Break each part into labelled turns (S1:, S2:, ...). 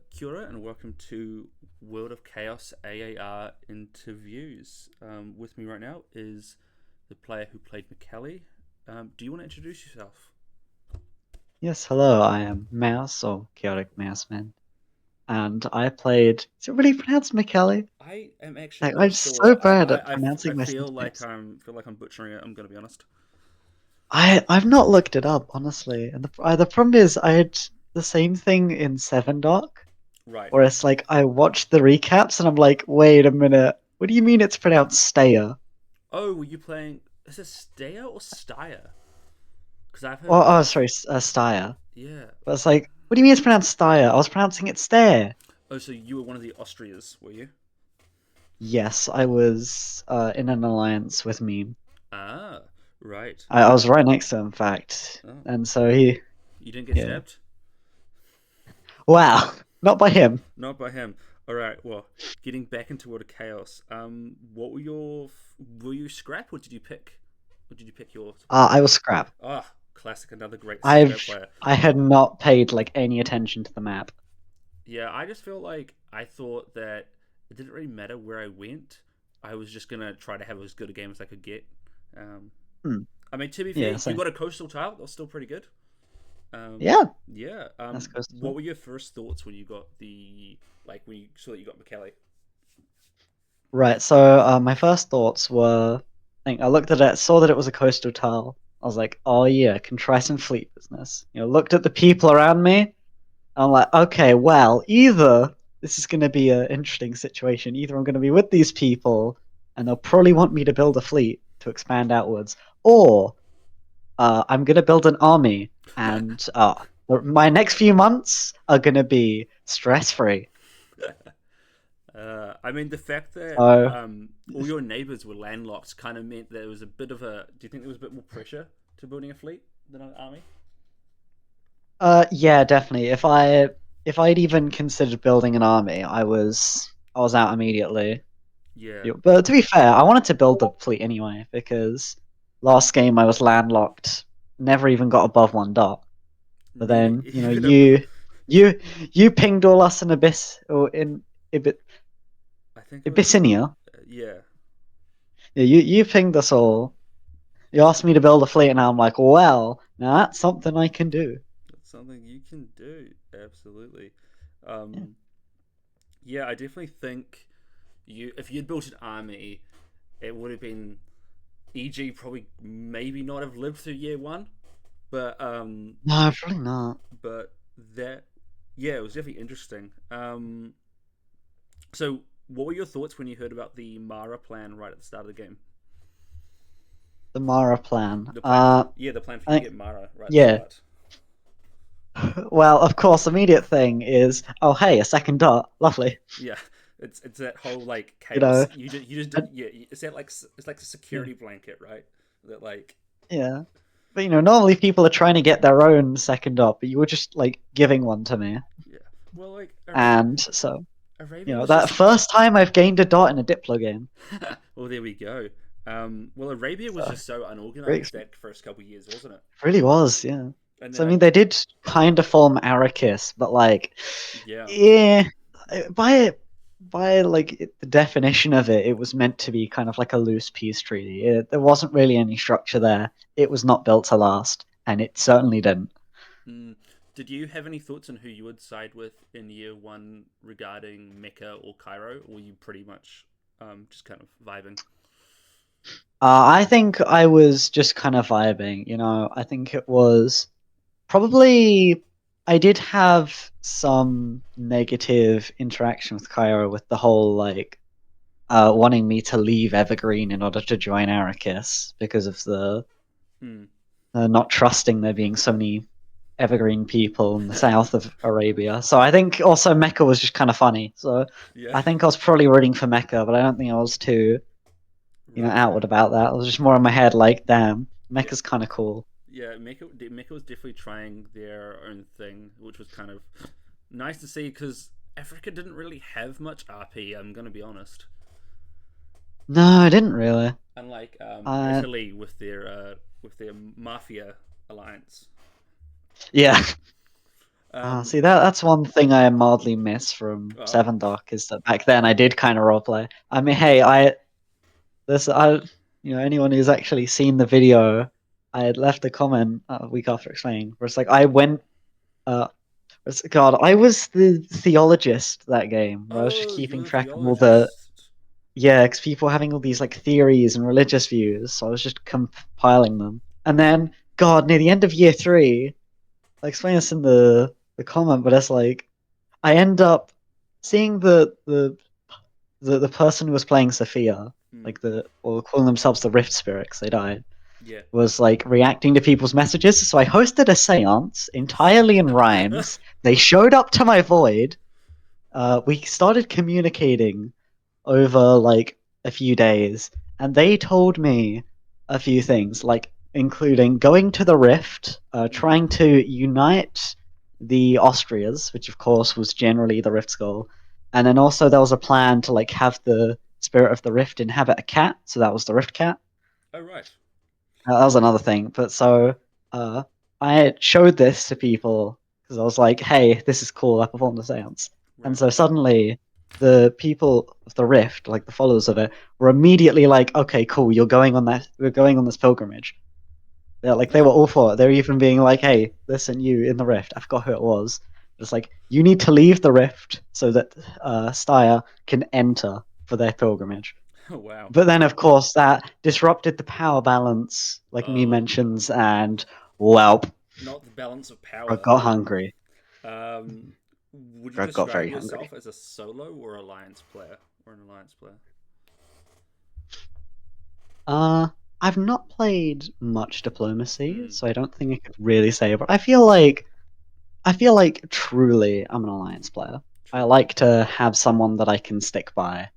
S1: Kia ora and welcome to World of Chaos AAR interviews. With me right now is the player who played Mek'ele. Do you want to introduce yourself?
S2: Yes, hello, I am Mouse or Chaotic Mouse Man, and I played. Is it really pronounced Mek'ele?
S1: I am actually
S2: Like,
S1: not
S2: I'm so
S1: sure.
S2: bad at pronouncing
S1: I
S2: my names.
S1: feel like I'm butchering it. I'm gonna be honest.
S2: I've not looked it up honestly, and the problem is I had the same thing in Seven Dark,
S1: Right.
S2: where it's like I watched the recaps and I'm like, wait a minute, what do you mean it's pronounced Stayer?
S1: Oh, were you playing? Is it Steyer or Steyr? Because I've heard
S2: Oh, oh,
S1: both.
S2: sorry, Steyr.
S1: Yeah.
S2: But it's like, what do you mean it's pronounced Steyr? I was pronouncing it Stair.
S1: Oh, so you were one of the Austrias, were you?
S2: Yes, I was in an alliance with Meme.
S1: Ah, right.
S2: I was right next to him, in fact.
S1: Oh,
S2: And so he,
S1: you didn't get
S2: yeah.
S1: stabbed?
S2: Wow, not by him.
S1: Not by him. All right. Well, getting back into World of Chaos. What were your? Were you scrap or did you pick? Or did you pick your?
S2: I was scrap.
S1: Ah, classic. Another great scrap
S2: I've
S1: player.
S2: I had not paid like any attention to the map.
S1: Yeah, I just feel like I thought that it didn't really matter where I went. I was just gonna try to have as good a game as I could get. Um,
S2: Hmm.
S1: I mean, to be fair,
S2: Yeah,
S1: you
S2: so
S1: got a coastal tile. That was still pretty good. Um,
S2: yeah,
S1: yeah.
S2: that's close to
S1: What
S2: it.
S1: were your first thoughts when you got the when you saw that you got Mek'ele?
S2: Right. So my first thoughts were, I looked at it, saw that it was a coastal tile. I was like, oh yeah, can try some fleet business. Looked at the people around me. I'm like, okay, well, either this is going to be an interesting situation. Either I'm going to be with these people, and they'll probably want me to build a fleet to expand outwards, or I'm going to build an army, and my next few months are going to be stress free.
S1: I mean, the fact that
S2: So,
S1: all your neighbors were landlocked kind of meant that there was a bit of a. Do you think there was a bit more pressure to building a fleet than an army?
S2: yeah, definitely. If I'd even considered building an army, I was out immediately.
S1: Yeah.
S2: Yeah, but to be fair, I wanted to build the fleet anyway because last game I was landlocked, never even got above 1 dot. But
S1: Nearly
S2: then,
S1: even a.
S2: you, you pinged all us in Abyss or in
S1: I think it was.
S2: Abyssinia.
S1: Yeah.
S2: Yeah, you pinged us all. You asked me to build a fleet, and I'm like, well, now that's something I can do.
S1: That's something you can do. Absolutely.
S2: Yeah.
S1: Um, yeah, I definitely think if you'd built an army, it would have been. EG probably maybe not have lived through year one, but
S2: No, probably not.
S1: but that yeah, it was definitely interesting. So what were your thoughts when you heard about the Mara plan right at the start of the game?
S2: The Mara plan.
S1: The plan for you
S2: I
S1: to
S2: think,
S1: get Mara right at the
S2: yeah.
S1: start.
S2: Well, of course, immediate thing is, oh hey, a second dot, lovely.
S1: Yeah, it's that whole like
S2: You know,
S1: chaos. You just
S2: and,
S1: yeah. It's that like it's like a
S2: yeah,
S1: security blanket, right? That like
S2: yeah. But normally people are trying to get their own second dot, but you were just like giving one to me,
S1: yeah. Well, like
S2: and so
S1: Arabia was
S2: that
S1: just
S2: first time I've gained a dot in a Diplo game.
S1: well, there we go. Well, Arabia was
S2: So
S1: just so
S2: great
S1: unorganized
S2: experience.
S1: that first couple of years, wasn't it?
S2: Really was, yeah.
S1: And then
S2: So I mean, they did kind of form Arrakis, but like,
S1: yeah,
S2: yeah, by the definition of it, it was meant to be kind of like a loose peace treaty. There wasn't really any structure there. It was not built to last, and it certainly didn't.
S1: mm. Did you have any thoughts on who you would side with in year one regarding Mecca or Cairo, or were you pretty much just kind of vibing?
S2: I think I was just kind of vibing. I think it was probably. I did have some negative interaction with Kyra with the whole like wanting me to leave Evergreen in order to join Arrakis because of the
S1: Hmm.
S2: not trusting there being so many Evergreen people in the south of Arabia. So I think also Mecca was just kind of funny. So
S1: Yeah.
S2: I think I was probably rooting for Mecca, but I don't think I was too,
S1: Right.
S2: outward about that. I was just more in my head like, damn,
S1: Yeah.
S2: Mecca's kind of cool.
S1: Yeah. Mecca was definitely trying their own thing, which was kind of nice to see because Africa didn't really have much RP. I'm gonna be honest.
S2: No, I didn't really.
S1: Unlike
S2: Uh,
S1: Italy with their mafia alliance.
S2: yeah,
S1: Um,
S2: See that's one thing I mildly miss from
S1: oh,
S2: Seven Dark is that back then I did kind of roleplay. I mean, hey, I anyone who's actually seen the video, I had left a comment a week after explaining where it's like I went uh God, I was the theologist that game where I was just
S1: oh, you're
S2: keeping
S1: the
S2: track of all the
S1: theologist.
S2: yeah, because people having all these like theories and religious views, so I was just compiling them. And then, God, near the end of year three, I explain this in the comment, but it's like I end up seeing the person who was playing Sophia,
S1: Hmm.
S2: like the or calling themselves the Rift Spirit 'cause they died,
S1: Yeah.
S2: was like reacting to people's messages. So I hosted a seance entirely in rhymes. They showed up to my void. We started communicating over like a few days, and they told me a few things, like including going to the Rift,
S1: Mm.
S2: trying to unite the Austrias, which of course was generally the Rift's goal, and then also there was a plan to like have the spirit of the Rift inhabit a cat, so that was the Rift cat.
S1: Oh, right.
S2: That was another thing. But so uh, I showed this to people because I was like, "Hey, this is cool. I performed a seance." And
S1: Right.
S2: so suddenly, the people of the Rift, like the followers of it, were immediately like, "Okay, cool. You're going on that. We're going on this pilgrimage." They
S1: Oh.
S2: were all for it. They were even being like, "Hey, listen, you in the Rift. I forgot who it was. It's like you need to leave the Rift so that Styre can enter for their pilgrimage."
S1: Oh, wow.
S2: But then, of course, that disrupted the power balance, like me
S1: Oh,
S2: mentions, and whelp,
S1: not the balance of
S2: I
S1: power.
S2: got hungry.
S1: Um, would you
S2: I got
S1: describe
S2: very hungry.
S1: yourself as a solo or alliance player or an alliance player?
S2: Uh, I've not played much diplomacy,
S1: Mm.
S2: so I don't think I could really say. But I feel like truly I'm an alliance player. I
S1: Truly.
S2: like to have someone that I can stick by,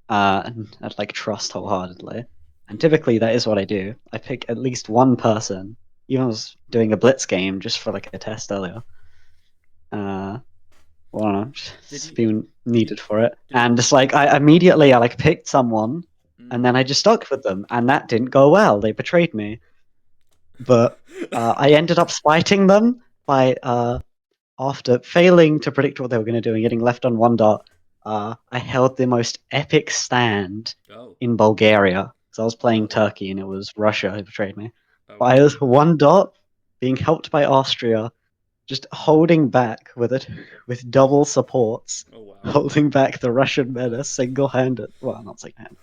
S2: and I'd like trust wholeheartedly. And
S1: Yeah.
S2: typically that is what I do. I pick at least one person. Even I was doing a blitz game just for like a test earlier. Uh, well, I don't know,
S1: Did
S2: just
S1: you?
S2: being
S1: Did you?
S2: needed for it.
S1: Did
S2: And
S1: you?
S2: just like I immediately I like picked someone and
S1: Mm.
S2: then I just stuck with them and that didn't go well. They betrayed me. But I ended up spiting them by after failing to predict what they were going to do and getting left on one dot. I held the most epic stand
S1: Oh.
S2: in Bulgaria because I was playing
S1: Oh.
S2: Turkey and it was Russia who betrayed me.
S1: Oh,
S2: But I
S1: wow.
S2: was one dot being helped by Austria, just holding back with it with double supports,
S1: Oh, wow.
S2: holding back the Russian menace single-handed. Well, not single-handed,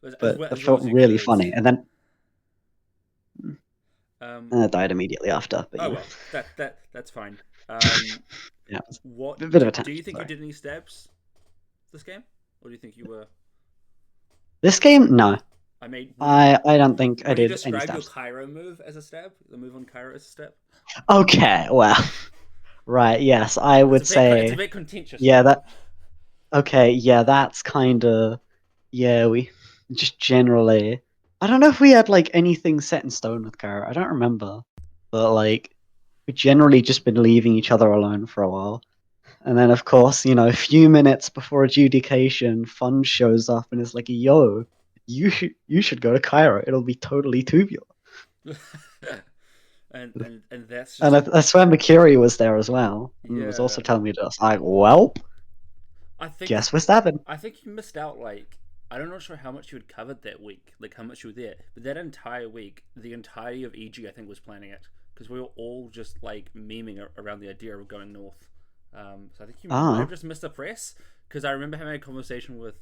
S1: As
S2: but
S1: well
S2: it
S1: as well
S2: felt
S1: as you
S2: really
S1: could.
S2: funny. And then
S1: Um.
S2: I died immediately after. But
S1: Oh,
S2: you know,
S1: well. That's fine.
S2: yeah,
S1: What
S2: a bit of a
S1: do you
S2: tangent.
S1: think you
S2: Sorry.
S1: did any stabs this game, or do you think you were?
S2: This game, no,
S1: I mean,
S2: I don't think I
S1: would you
S2: did any
S1: describe your
S2: stabs.
S1: Cairo move as a stab? The move on Cairo as a stab?
S2: Okay, well, right, yes, I would
S1: It's a
S2: say,
S1: bit contentious
S2: yeah,
S1: now.
S2: that okay, yeah, that's kind of yeah, we just generally. I don't know if we had like anything set in stone with Kara. I don't remember, but like we generally just been leaving each other alone for a while, and then of course, a few minutes before adjudication, Fun shows up and is like, "Yo, you should go to Cairo. It'll be totally tubular."
S1: And that's
S2: And
S1: just
S2: I swear Makiri was there as well, and was
S1: yeah.
S2: also telling me this. Like, well,
S1: I think
S2: guess we're stabbing.
S1: I think you missed out. Like I'm not sure how much you had covered that week, like how much you were there, but that entire week, the entirety of EG I think was planning it because we were all just like memeing around the idea of going north. So I think you might have
S2: Ah,
S1: just missed the press because I remember having a conversation with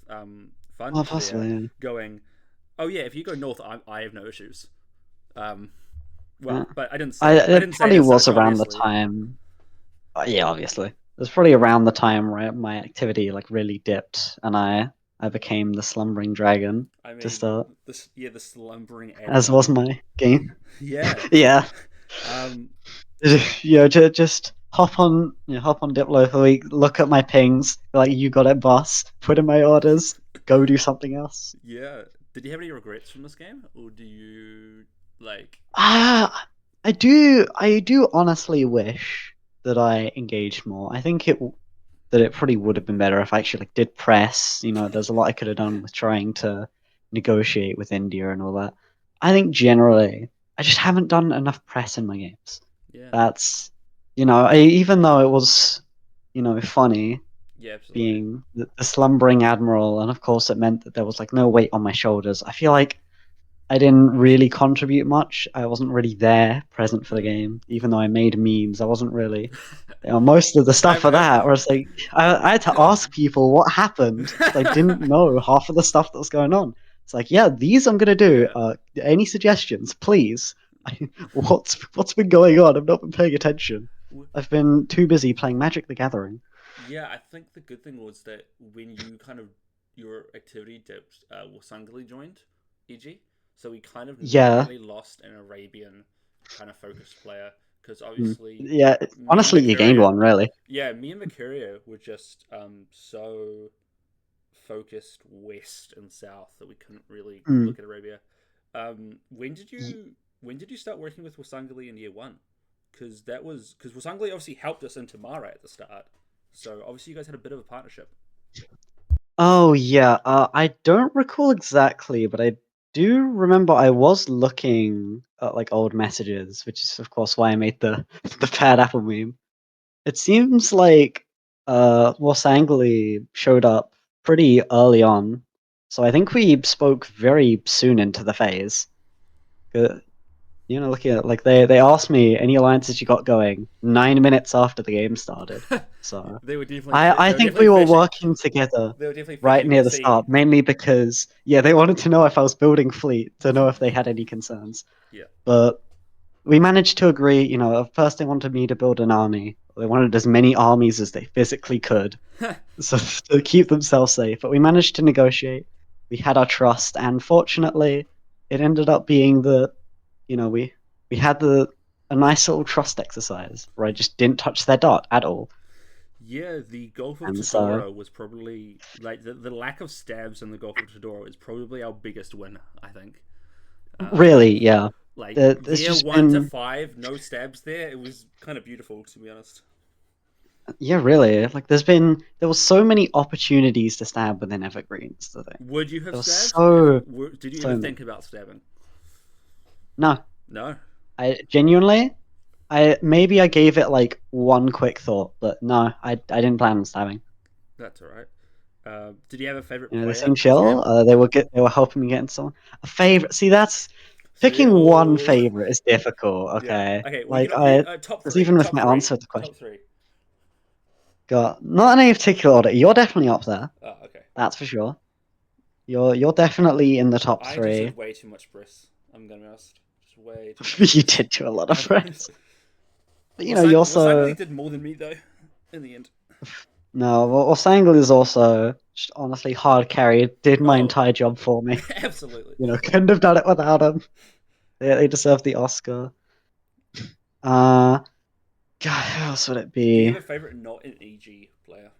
S2: oh,
S1: Funge there,
S2: possibly.
S1: going, "Oh yeah, if you go north, I have no issues." Um,
S2: Yeah.
S1: well, but I
S2: It
S1: didn't say it
S2: probably
S1: as
S2: was
S1: such,
S2: around the
S1: obviously.
S2: time. Yeah, obviously. It was probably around the time where my activity like really dipped, and I became the slumbering dragon
S1: I
S2: to
S1: mean,
S2: start,
S1: the slumbering
S2: as
S1: admin.
S2: was my game.
S1: Yeah.
S2: Yeah,
S1: Um,
S2: just hop on Diplo for a week, look at my pings, like you got it, boss. Put in my orders, go do something else.
S1: yeah. Did you have any regrets from this game, or do you like?
S2: Ah, I do honestly wish that I engaged more. I think that it probably would have been better if I actually like did press. There's a lot I could have done with trying to negotiate with India and all that. I think generally I just haven't done enough press in my games.
S1: Yeah.
S2: That's even though it was, funny
S1: Yeah, absolutely.
S2: being the slumbering admiral, and of course it meant that there was like no weight on my shoulders. I feel like I didn't really contribute much. I wasn't really there, present for the
S1: Mm.
S2: game, even though I made memes. I wasn't really, most of the stuff for that was like I had to ask people what happened because I didn't know half of the stuff that was going on. It's like, yeah, these I'm gonna do.
S1: Yeah.
S2: Any suggestions, please? What's been going on? I've not been paying attention.
S1: W-
S2: I've been too busy playing Magic the Gathering.
S1: Yeah, I think the good thing was that when you kind of your activity dipped, Wasangali joined EG, so we kind of
S2: Yeah,
S1: nearly lost an Arabian kind of focused player because
S2: mm.
S1: obviously
S2: Yeah.
S1: me and
S2: Honestly, you gained
S1: Mercurio,
S2: one, really.
S1: yeah, me and Mercurio were just so focused west and south that we couldn't really
S2: Mm.
S1: look at Arabia. When did you start working with Wasangali in year one? Because Wasangali obviously helped us into Mara at the start, so obviously you guys had a bit of a partnership.
S2: Oh yeah, I don't recall exactly, but I do remember I was looking at like old messages, which is of course why I made the the bad apple meme. It seems like Wasangli showed up pretty early on, so I think we spoke very soon into the phase. Uh, looking at like they asked me any alliances you got going 9 minutes after the game started. So I
S1: They were
S2: think
S1: definitely
S2: we were
S1: fishing.
S2: working together
S1: They were definitely
S2: right
S1: fishing
S2: near
S1: the
S2: the
S1: sea.
S2: start, mainly because yeah, they wanted to know if I was building fleet to know if they had any concerns.
S1: Yeah.
S2: But we managed to agree. At first they wanted me to build an army. They wanted as many armies as they physically could, so to keep themselves safe. But we managed to negotiate. We had our trust, and fortunately, it ended up being that we had the a nice little trust exercise where I just didn't touch their dot at all,
S1: Yeah, the Gulf of
S2: and so
S1: Tadora was probably like the lack of stabs in the Gulf of Tadora is probably our biggest win, I think. Um,
S2: really, yeah,
S1: like
S2: there's
S1: year
S2: just
S1: one to
S2: been
S1: five, no stabs there. It was kind of beautiful, to be honest.
S2: yeah, really, like there was so many opportunities to stab within Evergreen's. The thing
S1: Would you have
S2: there was
S1: stabbed if
S2: so
S1: did you ever
S2: so many.
S1: think about stabbing?
S2: No,
S1: No,
S2: I genuinely, I gave it like one quick thought, but no, I didn't plan on stabbing.
S1: that's all right. Did you have a favorite
S2: They
S1: player
S2: seemed
S1: in
S2: chill.
S1: TM?
S2: They were helping me get into someone. A favorite. See, that's
S1: See,
S2: picking one
S1: oh,
S2: favorite is difficult.
S1: yeah.
S2: Okay,
S1: Okay, well, you
S2: like
S1: can okay.
S2: I,
S1: Top
S2: because
S1: three,
S2: even with
S1: top
S2: my
S1: three,
S2: answer to the question,
S1: top three.
S2: got not in any particular order. You're definitely up there.
S1: Oh, okay.
S2: That's for sure. You're definitely in the top
S1: I just
S2: three.
S1: did way too much press. I'm gonna be honest. Just way too much
S2: You
S1: press.
S2: did do a lot of friends, but you
S1: Wasangli
S2: also
S1: did more than me though. In the end.
S2: no. Well, Sangle is also just honestly hard carry. Did my
S1: Oh,
S2: entire job for me.
S1: absolutely.
S2: Couldn't have done it without him. They deserve the Oscar. Uh, God, who else would it
S1: Do you
S2: be?
S1: have a favorite not an EG player?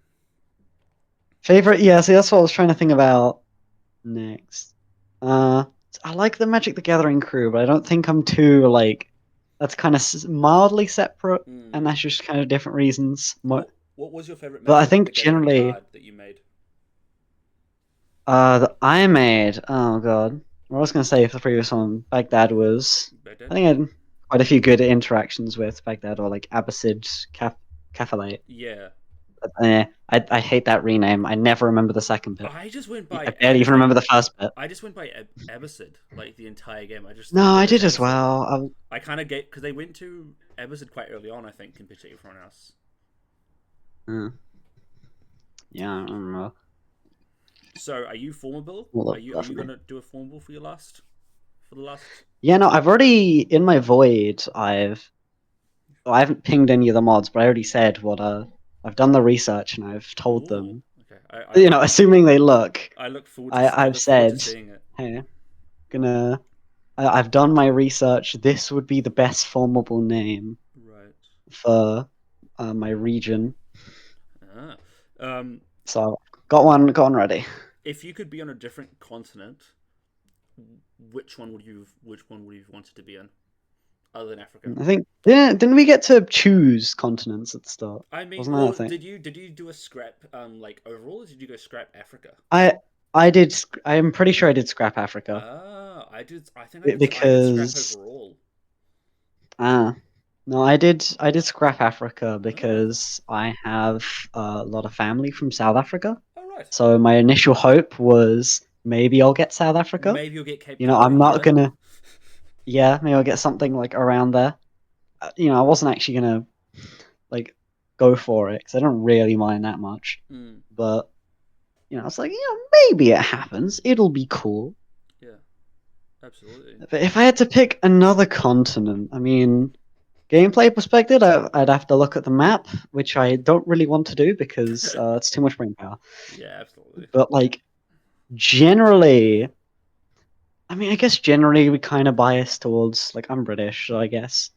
S2: Favorite? Yeah, see, that's what I was trying to think about next. Uh, I like the Magic the Gathering crew, but I don't think I'm too like. That's kind of mildly separate, and
S1: Mm.
S2: that's just kind of different reasons.
S1: What was your favorite
S2: But I
S1: Magic the
S2: think
S1: Gathering
S2: generally,
S1: card that you made?
S2: that I made. Oh god, I was gonna say for the previous one, Baghdad was. I
S1: Baghdad?
S2: think I had quite a few good interactions with Baghdad or like Abbasid, Cafalate.
S1: Yeah.
S2: I hate that rename. I never remember the second bit.
S1: I just went
S2: I
S1: by
S2: barely even remember the first bit.
S1: I just went by Abbasid like the entire game. I just
S2: No,
S1: thought of
S2: I
S1: it as
S2: did as
S1: Abbasid.
S2: well.
S1: I kind of get because they went to Abbasid quite early on, I think, compared to everyone else.
S2: Uh, yeah, I don't know.
S1: So, are you formable?
S2: Well,
S1: Are you
S2: definitely.
S1: gonna do a formable for the last?
S2: Yeah, no, I've already in my void. I haven't pinged any of the mods, but I already said what. I've done the research and I've told
S1: Oh,
S2: them.
S1: okay.
S2: Assuming they look,
S1: I look forward to I
S2: I've
S1: look forward to
S2: said,
S1: seeing it.
S2: hey, gonna. I've done my research. This would be the best formable name
S1: Right.
S2: for my region.
S1: Ah. Um,
S2: So got one ready.
S1: if you could be on a different continent, which one would you have wanted to be in, other than Africa?
S2: I think didn't we get to choose continents at the start?
S1: I mean,
S2: Wasn't that a
S1: well,
S2: thing?
S1: did you do a scrap like overall, or did you go scrap Africa?
S2: I I did. I'm pretty sure I did scrap Africa
S1: Ah, I did. I think I did. I did scrap
S2: because
S1: overall.
S2: ah No, I did scrap Africa
S1: All right.
S2: because I have a lot of family from South Africa.
S1: All right.
S2: So my initial hope was maybe I'll get South Africa.
S1: Maybe you'll get Cape
S2: You know,
S1: Town.
S2: I'm not
S1: Yeah.
S2: gonna, yeah, maybe I'll get something like around there. I wasn't actually gonna like go for it because I don't really mind that much.
S1: Mm,
S2: But I was like, maybe it happens. It'll be cool.
S1: yeah. Absolutely.
S2: But if I had to pick another continent, I mean, gameplay perspective, I'd have to look at the map, which I don't really want to do because it's too much brain power.
S1: Yeah. Absolutely.
S2: But like generally, I mean, I guess generally we kind of bias towards like I'm British, so I guess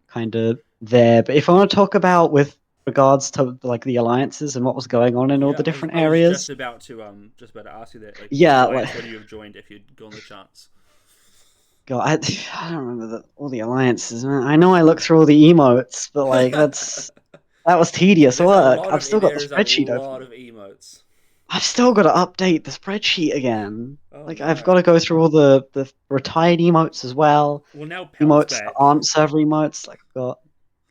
S2: kind of there. But if I want to talk about with regards to like the alliances and what was going on in all
S1: Yeah.
S2: the
S1: I was.
S2: different
S1: I was
S2: areas,
S1: just about to ask you that. Like, which
S2: yeah, like
S1: alliance would you have joined if you'd gone the chance?
S2: God, I don't remember all the alliances, man. I know I looked through all the emotes, but like that was tedious
S1: There's a
S2: work.
S1: lot
S2: I've
S1: of.
S2: still got the
S1: There is a
S2: spreadsheet
S1: lot
S2: open.
S1: of emotes.
S2: I've still got to update the spreadsheet again.
S1: Oh
S2: Like I've
S1: no.
S2: got to go through all the retired emotes as well.
S1: Well, now Pelt's
S2: Emotes that
S1: back.
S2: aren't server emotes. Like I've got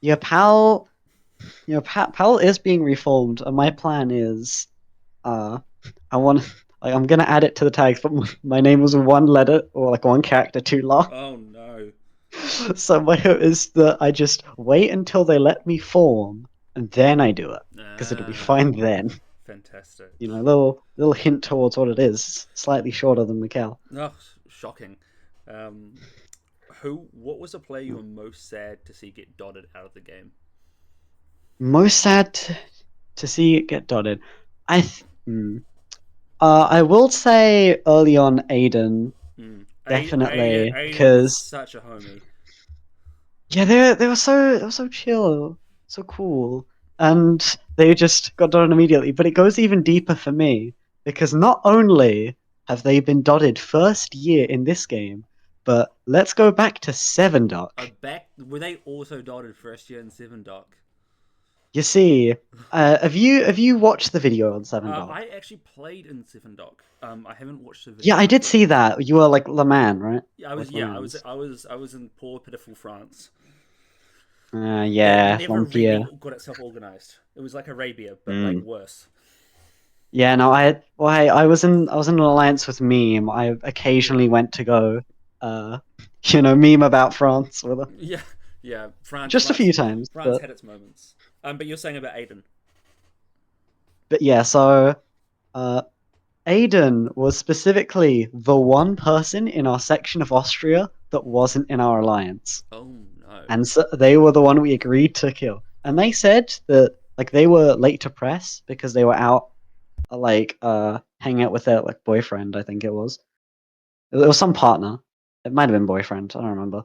S2: yeah, pal. Pal is being reformed, and my plan is uh, I want like I'm gonna add it to the tags, but my name was one letter or like one character too long.
S1: Oh no.
S2: So my hope is that I just wait until they let me form, and then I do it because it'll be
S1: Ah,
S2: fine then.
S1: fantastic.
S2: A little hint towards what it is. Slightly shorter than Mek'ele.
S1: Oh, shocking. Um, who? What was a player you were most sad to see get dotted out of the game?
S2: Most sad to see it get dotted. I will say early on Aiden, definitely,
S1: Aiden was
S2: because
S1: such a homie.
S2: yeah, they were so chill, so cool, and they just got dotted immediately. But it goes even deeper for me because not only have they been dotted first year in this game, but let's go back to Seven Dock.
S1: Were they also dotted first year in Seven Dock?
S2: You see, have you watched the video on Seven Dock?
S1: I actually played in Seven Dock. I haven't watched the
S2: Yeah,
S1: video
S2: I did
S1: for it.
S2: see that. You were like Le Mans, right?
S1: Yeah, I was.
S2: Both
S1: Yeah,
S2: Le Mans.
S1: I was in poor, pitiful France. That
S2: Yeah,
S1: never really
S2: Lampia.
S1: got itself organized. It was like Arabia, but like
S2: Mm.
S1: worse.
S2: Yeah, no, I was in an alliance with Meme. I
S1: Yeah,
S2: occasionally went to go, uh, meme about France with her
S1: yeah, yeah.
S2: just a few times,
S1: France
S2: but
S1: had its moments. But you're saying about Aiden.
S2: yeah. So, uh, Aiden was specifically the one person in our section of Austria that wasn't in our alliance,
S1: Oh no.
S2: and so they were the one we agreed to kill. And they said that like they were late to press because they were out like hanging out with their like boyfriend, I think it was. It was some partner. It might have been boyfriend. I don't remember.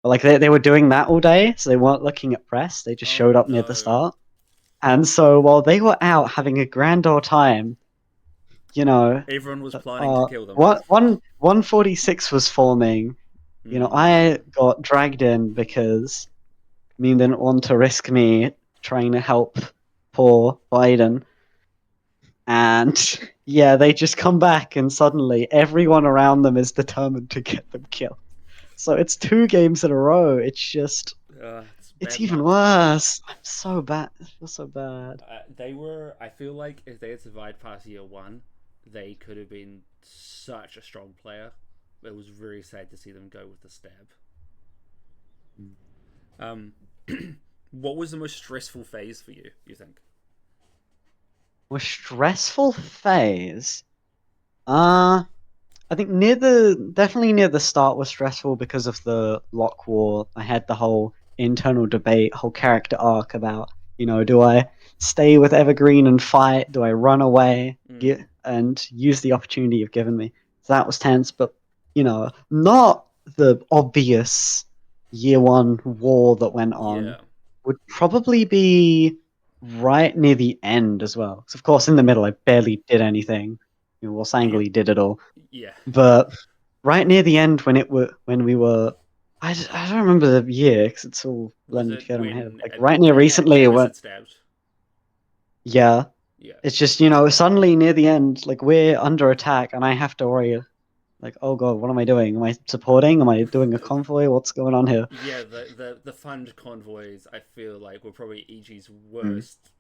S2: But like they were doing that all day, so they weren't looking at press. They just
S1: Oh
S2: showed up near the
S1: no.
S2: start. And so while they were out having a grand old time, you know,
S1: Everyone was planning to kill them.
S2: 146 was forming.
S1: Mm.
S2: I got dragged in because me didn't want to risk me trying to help poor Biden. And yeah, they just come back, and suddenly everyone around them is determined to get them killed. So it's two games in a row.
S1: It's
S2: It's
S1: bad
S2: even
S1: luck.
S2: worse. I'm so bad. I feel so bad.
S1: They were. I feel like if they had survived past year one, they could have been such a strong player. It was very sad to see them go with the stab. Um, what was the most stressful phase for you? You think?
S2: More stressful phase. Uh I think definitely near the start was stressful because of the lock war. I had the whole internal debate, whole character arc about, do I stay with Evergreen and fight? Do I run away
S1: Mm.
S2: and use the opportunity you've given me? So that was tense, but not the obvious year one war that went on.
S1: Yeah.
S2: Would probably be right near the end as well. Because of course in the middle I barely did anything. Well,
S1: Yeah.
S2: Sangly did it all.
S1: Yeah.
S2: But right near the end, when we were, I don't remember the year because it's all
S1: Was
S2: blended
S1: it
S2: together in my head.
S1: when
S2: Like right near recently,
S1: Abbas
S2: when
S1: had stabbed?
S2: yeah,
S1: Yeah.
S2: it's just suddenly near the end, like we're under attack, and I have to worry. Like, oh god, what am I doing? Am I supporting? Am I doing a convoy? What's going on here?
S1: Yeah, the fund convoys I feel like were probably EG's
S2: Mm.
S1: worst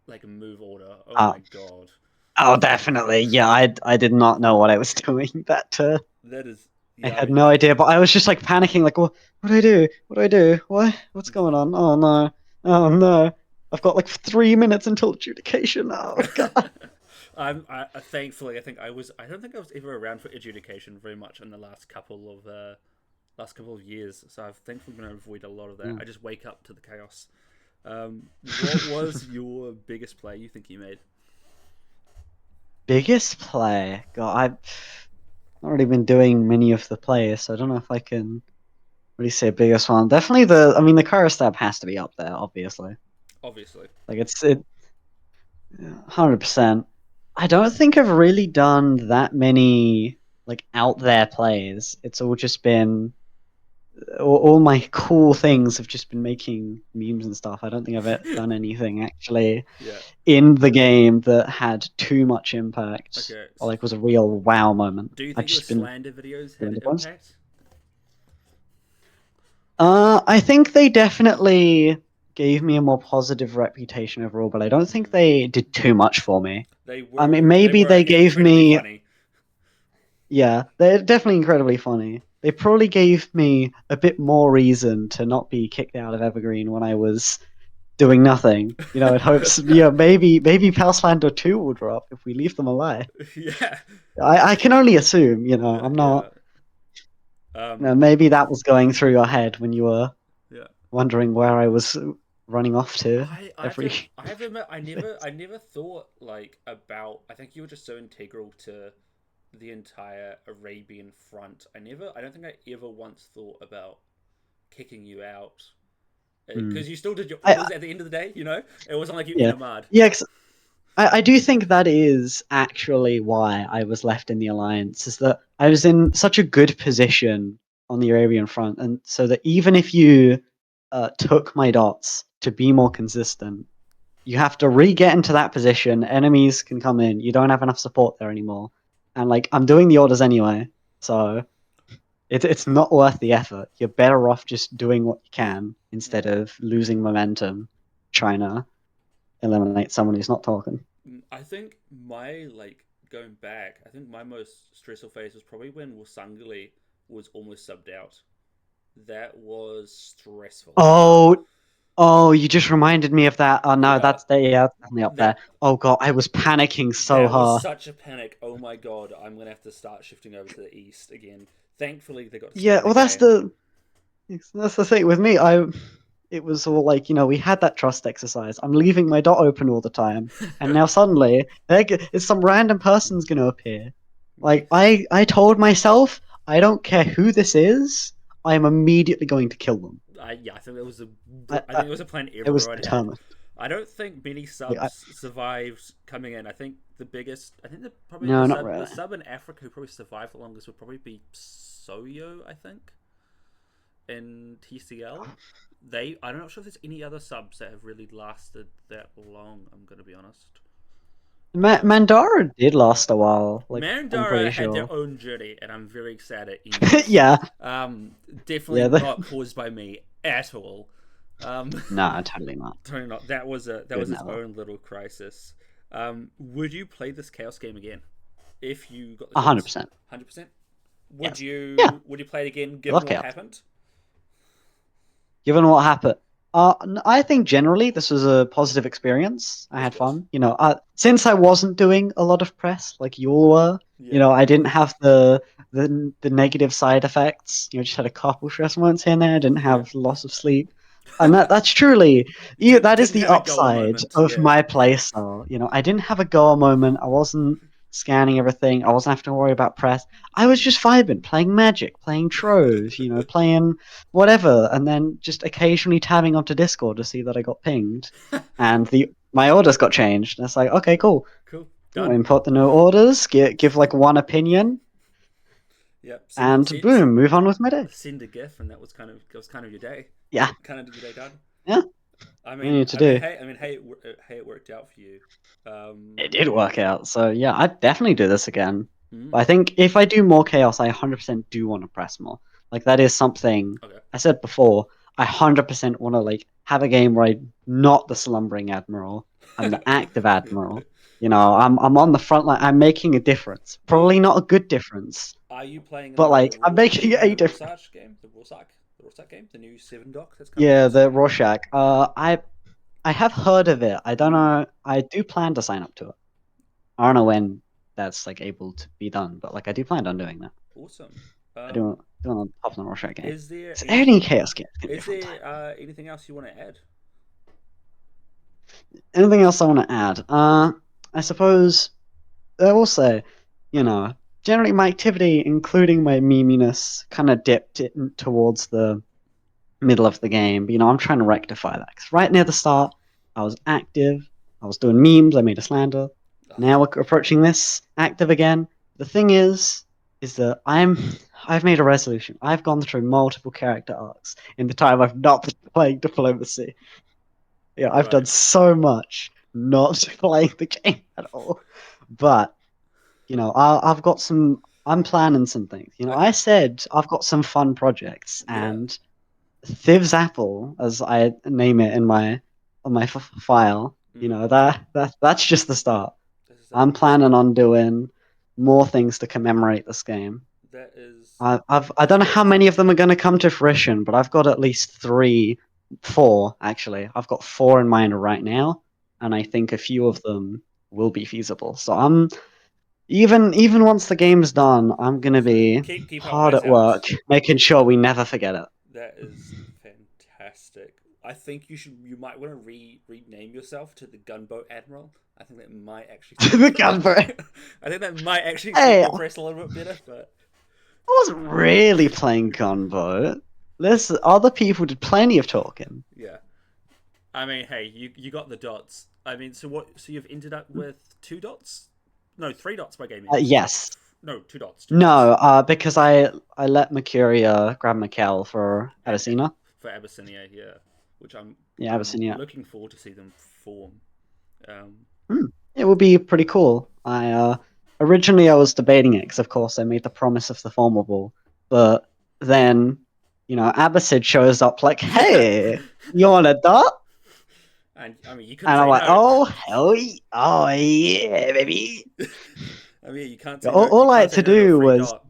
S1: like move order. Oh
S2: Oh,
S1: my god.
S2: oh, definitely. Yeah, I did not know what I was doing.
S1: That is
S2: I
S1: yeah, I
S2: had
S1: mean
S2: no idea, but I was just like panicking, like, what do I do? What do I do? What's going on? Oh no, oh no! I've got like 3 minutes until adjudication. Oh god.
S1: thankfully I don't think I was ever around for adjudication very much in the last couple of years, so I've thankfully been able to avoid a lot of that.
S2: Mm.
S1: I just wake up to the chaos. What was your biggest play you think you made?
S2: Biggest play? God, I've not really been doing many of the plays, so I don't know if I can really say biggest one. Definitely I mean, the Kara stab has to be up there, obviously.
S1: Obviously.
S2: Like, it 100%. I don't think I've really done that many, like, out there plays. It's all just been, all my cool things have just been making memes and stuff. I don't think I've done anything actually
S1: Yeah.
S2: in the game that had too much impact
S1: Okay.
S2: or like was a real wow moment.
S1: Do you
S2: I've
S1: think your
S2: just been
S1: slander videos
S2: doing
S1: had
S2: the ones.
S1: impact?
S2: I think they definitely gave me a more positive reputation overall, but I don't think
S1: Mm.
S2: they did too much for me.
S1: They
S2: I mean,
S1: were they
S2: maybe
S1: were
S2: they gave
S1: incredibly
S2: me,
S1: funny.
S2: yeah, they're definitely incredibly funny. They probably gave me a bit more reason to not be kicked out of Evergreen when I was doing nothing. In hopes, maybe Palaslander 2 will drop if we leave them alive.
S1: Yeah.
S2: I can only assume, I'm
S1: Yeah.
S2: not.
S1: Um
S2: Maybe that was going through your head when you were
S1: yeah.
S2: wondering where I was running off to
S1: I have
S2: every.
S1: to I have to admit I never thought like about I think you were just so integral to the entire Arabian front. I don't think I ever once thought about kicking you out
S2: Hmm.
S1: because you still did your
S2: I
S1: orders at the end of the day. It wasn't like you
S2: Yeah,
S1: NMR'd.
S2: yeah. 'Cause I do think that is actually why I was left in the alliance. Is that I was in such a good position on the Arabian front, and so that even if you took my dots to be more consistent, you have to re-get into that position. Enemies can come in. You don't have enough support there anymore, and like I'm doing the orders anyway, so it's not worth the effort. You're better off just doing what you can instead
S1: Mm.
S2: of losing momentum trying to eliminate someone who's not talking.
S1: I think my like going back, I think my most stressful phase was probably when Wasangali was almost subbed out. That was stressful.
S2: Oh, oh, you just reminded me of that. Oh no,
S1: Yeah,
S2: that's definitely up there.
S1: that
S2: Oh god, I was panicking so
S1: that was
S2: hard.
S1: such a panic. Oh my god, I'm gonna have to start shifting over to the east again. Thankfully, they got to stay
S2: Yeah,
S1: in the
S2: well
S1: game.
S2: that's the thing with me. It was all like, we had that trust exercise. I'm leaving my dot open all the time, and now suddenly it's some random person's gonna appear. Like I told myself, I don't care who this is, I am immediately going to kill them.
S1: Yeah, I think
S2: I,
S1: I
S2: I,
S1: think it was a plan
S2: I was
S1: everyone had.
S2: determined.
S1: I don't think many
S2: Like,
S1: subs survived coming in. I think probably
S2: no, not
S1: the
S2: really.
S1: sub in Africa who probably survived the longest would probably be Soyo. I think in TCL. I'm not sure if there's any other subs that have really lasted that long. I'm gonna be honest.
S2: Mandara did last a while. Like, I'm
S1: Mandara
S2: pretty
S1: had
S2: sure.
S1: their own journey, and I'm very sad it ended.
S2: Yeah,
S1: Definitely
S2: yeah.
S1: not caused by me at all.
S2: No, totally not.
S1: Totally not. That
S2: Would
S1: was its
S2: never.
S1: own little crisis. Would you play this chaos game again if you got the
S2: hundred
S1: chance?
S2: percent.
S1: 100%.
S2: Yes. Yeah.
S1: Would you play it again
S2: I
S1: given
S2: love
S1: what
S2: chaos.
S1: happened?
S2: Given what happened, I think generally this was a positive experience. I
S1: That's
S2: had
S1: good.
S2: fun. Since I wasn't doing a lot of press like you all were,
S1: Yeah.
S2: I didn't have the negative side effects. Just had a couple stress moments here and there. I didn't
S1: Yeah.
S2: have loss of sleep, and that's truly, that is
S1: Didn't
S2: the
S1: have a goal
S2: upside
S1: moment.
S2: of
S1: Yeah.
S2: my playstyle. I didn't have a goal moment. I wasn't scanning everything. I wasn't having to worry about press. I was
S1: Mm.
S2: just vibing, playing Magic, playing Trove, playing whatever, and then just occasionally tabbing onto Discord to see that I got pinged, and the my orders got changed. And it's like, okay, cool.
S1: Cool.
S2: I'll
S1: Done.
S2: import the new orders, give like one opinion,
S1: Yep.
S2: and boom, move on with my day.
S1: Send a GIF, and that was kind of your day.
S2: Yeah,
S1: Kind of your day done.
S2: yeah. We need to do.
S1: Hey, it worked out for you.
S2: It did work out, so yeah, I'd definitely do this again. But I
S1: Mm.
S2: think if I do more chaos, I 100% do want to press more. Like that is something
S1: Okay.
S2: I said before. I 100% want to like have a game where I'm not the slumbering admiral. I'm the active admiral. You know, I'm on the front line. I'm making a difference.
S1: Are you
S2: Probably not a good difference,
S1: are you playing in
S2: but
S1: the
S2: like I'm
S1: Are you
S2: making
S1: playing
S2: a
S1: the
S2: difference.
S1: Rorschach game? The Rorschach game, the new Seven Doc that's coming
S2: Yeah,
S1: out.
S2: the Rorschach. I have heard of it. I don't know. I do plan to sign up to it. I don't know when that's like able to be done, but like I do plan on doing that.
S1: Awesome.
S2: I
S1: Um,
S2: do want to hop on a Rorschach game.
S1: is there
S2: So
S1: any
S2: any chaos game is gonna be a
S1: is
S2: fun time.
S1: there anything else you want to add?
S2: Anything else I want to add? I suppose I will say, you know, generally my activity, including my meminess, kind of dipped in towards the middle of the game. But, you know, I'm trying to rectify that because right near the start, I was active. I was doing memes. I made a slander.
S1: Ugh,
S2: Now we're approaching this active again. The thing is that I've made a resolution. I've gone through multiple character arcs in the time I've not been playing diplomacy. Yeah, I've done
S1: right.
S2: so much not playing the game at all. But you know, I've got some. I'm planning some things. You know, I
S1: Okay.
S2: said I've got some fun projects,
S1: Yeah.
S2: and Thiv's Apple, as I name it in my on my file. You know
S1: Mm.
S2: that's just the start.
S1: This is
S2: I'm planning on doing more things to commemorate this game.
S1: that is
S2: I don't know how
S1: respect.
S2: many of them are going to come to fruition, but I've got at least three, four actually. I've got four in mind right now, and I think a few of them will be feasible. So I'm even once the game's done, I'm gonna
S1: So
S2: be
S1: keep our
S2: hard
S1: eyes
S2: at
S1: out.
S2: work, making sure we never forget it.
S1: That is fantastic. I think you might want to rename yourself to the Gunboat Admiral. I think that might actually
S2: The
S1: suit.
S2: gunboat.
S1: I think that might actually suit
S2: Hey,
S1: your
S2: I
S1: press a little bit better. But
S2: wasn't really playing gunboat. There's other people did plenty of talking.
S1: yeah, I mean, hey, you got the dots. I mean, so what? So you've ended up with 2 dots? No, 3 dots by game end.
S2: Yes.
S1: No, 2 dots. Two
S2: No,
S1: dots.
S2: because I let Mercuria grab Mek'ele for
S1: And
S2: Abyssina.
S1: for Abyssinia, yeah, which
S2: Yeah,
S1: I'm
S2: Abyssinia.
S1: looking forward to see them form. Um,
S2: Hmm. It would be pretty cool. I originally I was debating it because of course I made the promise of the formable, but then you know Abbasid shows up like, "Hey, you want a dot?"
S1: and I mean, you couldn't
S2: And I'm
S1: say
S2: like,
S1: no.
S2: "Oh hell, oh yeah, baby."
S1: I mean, you can't
S2: Yeah,
S1: say no. You
S2: all I
S1: can't
S2: had
S1: say
S2: to
S1: no to a
S2: do
S1: free
S2: was
S1: dot.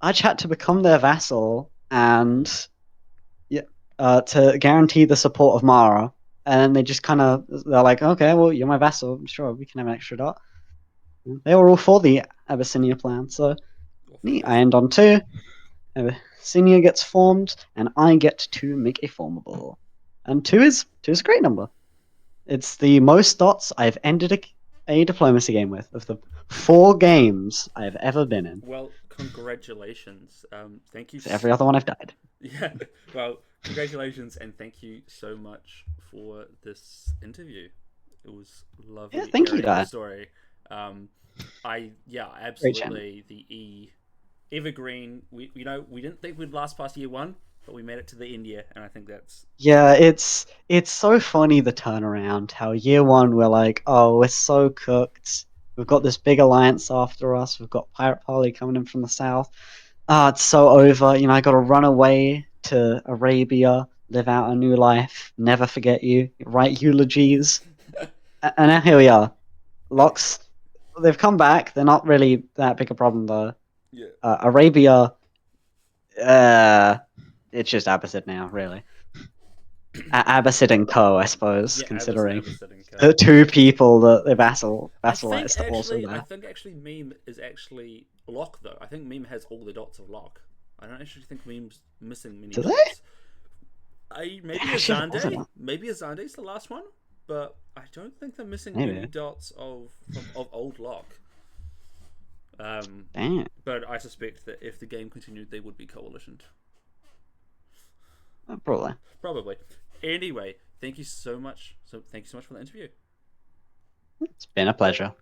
S2: I just had to become their vassal and yeah, to guarantee the support of Mara. And then they just kind of they're like, "Okay, well you're my vassal. Sure, we can have an extra dot." They were all for the Abyssinia plan, so
S1: Oh,
S2: neat. I
S1: fantastic.
S2: end on two. Abyssinia gets formed, and I get to make a formable. And two is a great number. It's the most dots I've ended a diplomacy game with of the 4 games I've ever been in.
S1: Well, congratulations. Thank you.
S2: So every other one I've died.
S1: Yeah. Well, congratulations and thank you so much for this interview. It was
S2: Yeah,
S1: lovely
S2: thank you,
S1: hearing your
S2: Dad.
S1: story. Um, yeah,
S2: Great channel.
S1: absolutely the evergreen. We didn't think we'd last past year one, but we made it to the end year, and I think that's
S2: Yeah, it's so funny the turnaround. How year one we're like, oh, we're so cooked. We've got this big alliance after us. We've got Pirate Parley coming in from the south. Ah, it's so over. You know, I got to run away to Arabia, live out a new life, never forget you, write eulogies, and now here we are.
S1: hey,
S2: Locks, they've come back. They're not really that big a problem though.
S1: yeah.
S2: Arabia, uh, it's just Abbasid now, really. Abbasid and Co, I suppose,
S1: Yeah,
S2: considering
S1: Abbasid and
S2: the
S1: Co.
S2: two people that they vassalized are also
S1: I
S2: there.
S1: think actually meme is actually lock though. I think meme has all the dots of lock. I don't actually think meme's missing many
S2: Do they?
S1: dots.
S2: They
S1: Maybe a
S2: actually have all the
S1: Zande,
S2: dots.
S1: maybe a Zande's the last one, but I don't think they're missing many
S2: Maybe.
S1: dots of old lock. Um,
S2: Damn.
S1: but I suspect that if the game continued, they would be coalitioned.
S2: Probably.
S1: Probably. Anyway, thank you so much. So thank you so much for the interview.
S2: It's been a pleasure.